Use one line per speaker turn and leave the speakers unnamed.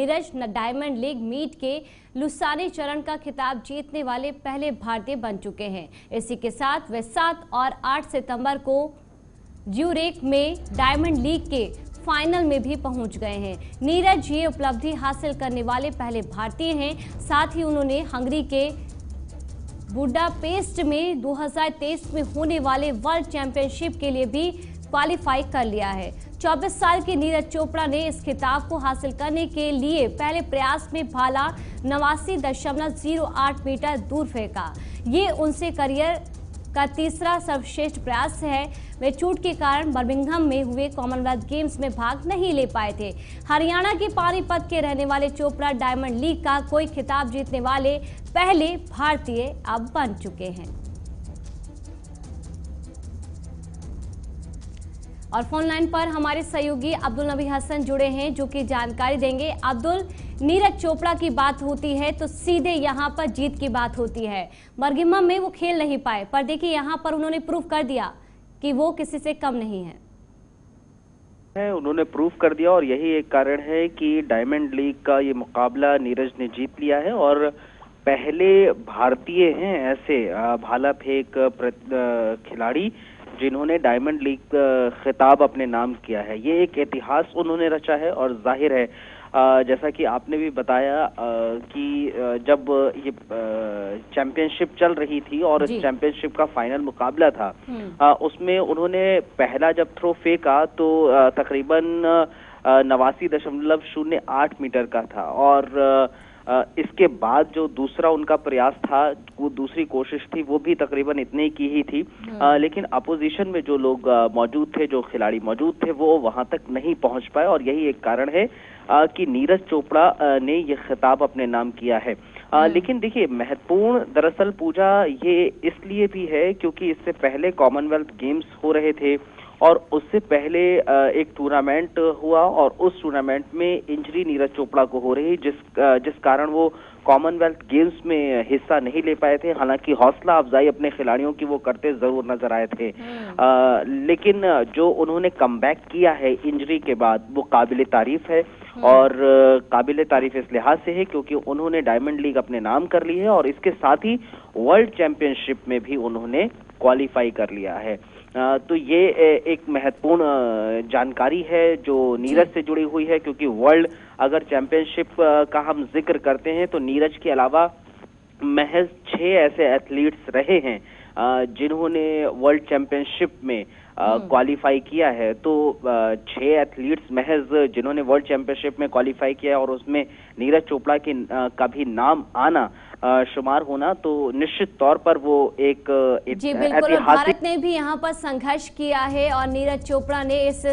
Neeraj diamond league meet के लुसानी चरण का खिताब जीतने वाले पहले भारतीय बन चुके हैं। इसी के साथ वे 7 और 8 सितंबर को ज्यूरिख में डायमंड लीग के फाइनल में भी पहुंच गए हैं। नीरज ये उपलब्धि हासिल करने वाले पहले भारतीय हैं। साथ ही उन्होंने हंगरी के बुडापेस्ट में 2023 में होने वाले वर्ल्ड चैंपियनशिप के लिए भी क्वालिफाई कर लिया है। 24 साल के नीरज चोपड़ा ने इस खिताब को हासिल करने के लिए पहले प्रयास में भाला 89.08 मीटर दूर फेंका। ये उनसे करियर का तीसरा सर्वश्रेष्ठ प्रयास है। वे चोट के कारण बर्मिंघम में हुए कॉमनवेल्थ गेम्स में भाग नहीं ले पाए थे। हरियाणा के पानीपत के रहने वाले चोपड़ा डायमंड लीग का कोई खिताब जीतने वाले पहले भारतीय अब बन चुके हैं। और फोन लाइन पर हमारे सहयोगी अब्दुल नबी हसन जुड़े हैं, जो कि जानकारी देंगे। अब्दुल, नीरज चोपड़ा की बात होती है तो सीधे यहाँ पर जीत की बात होती है। बर्मिंघम में वो खेल नहीं पाए, पर देखिए यहाँ पर उन्होंने प्रूव कर दिया कि वो किसी से कम नहीं है।
उन्होंने प्रूव कर दिया और यही एक कारण है कि डायमंड लीग का ये मुकाबला नीरज ने जीत लिया है और पहले भारतीय हैं ऐसे भाला फेंक खिलाड़ी जिन्होंने डायमंड लीग खिताब अपने नाम किया है। ये एक इतिहास उन्होंने रचा है और जाहिर है जैसा कि आपने भी बताया कि जब ये चैंपियनशिप चल रही थी और इस चैंपियनशिप का फाइनल मुकाबला था, उसमें उन्होंने पहला जब थ्रो फेंका तो तकरीबन 89.08 मीटर का था और इसके बाद जो दूसरा उनका प्रयास था, वो दूसरी कोशिश थी, वो भी तकरीबन इतने की ही थी। लेकिन अपोजिशन में जो लोग मौजूद थे, जो खिलाड़ी मौजूद थे, वो वहां तक नहीं पहुंच पाए और यही एक कारण है कि नीरज चोपड़ा ने ये खिताब अपने नाम किया है। लेकिन देखिए, महत्वपूर्ण दरअसल पूजा ये इसलिए भी है क्योंकि इससे पहले कॉमनवेल्थ गेम्स हो रहे थे और उससे पहले एक टूर्नामेंट हुआ और उस टूर्नामेंट में इंजरी नीरज चोपड़ा को हो रही, जिस कारण वो कॉमनवेल्थ गेम्स में हिस्सा नहीं ले पाए थे। हालांकि हौसला अफजाई अपने खिलाड़ियों की वो करते जरूर नजर आए थे, लेकिन जो उन्होंने कमबैक किया है इंजरी के बाद, वो काबिले तारीफ है। और काबिले तारीफ इस लिहाज से है क्योंकि उन्होंने डायमंड लीग अपने नाम कर ली है और इसके साथ ही वर्ल्ड चैंपियनशिप में भी उन्होंने क्वालिफाई कर लिया है। तो ये एक महत्वपूर्ण जानकारी है जो नीरज से जुड़ी हुई है, क्योंकि वर्ल्ड अगर चैंपियनशिप का हम जिक्र करते हैं तो नीरज के अलावा महज 6 ऐसे एथलीट्स रहे हैं जिन्होंने वर्ल्ड चैंपियनशिप में क्वालिफाई किया है। तो 6 एथलीट्स महज जिन्होंने वर्ल्ड चैंपियनशिप में क्वालिफाई किया है और उसमें नीरज चोपड़ा का भी नाम आना शुमार होना, तो निश्चित तौर पर वो एक
जी बिल्कुल, भारत ने भी यहाँ पर संघर्ष किया है और नीरज चोपड़ा ने इस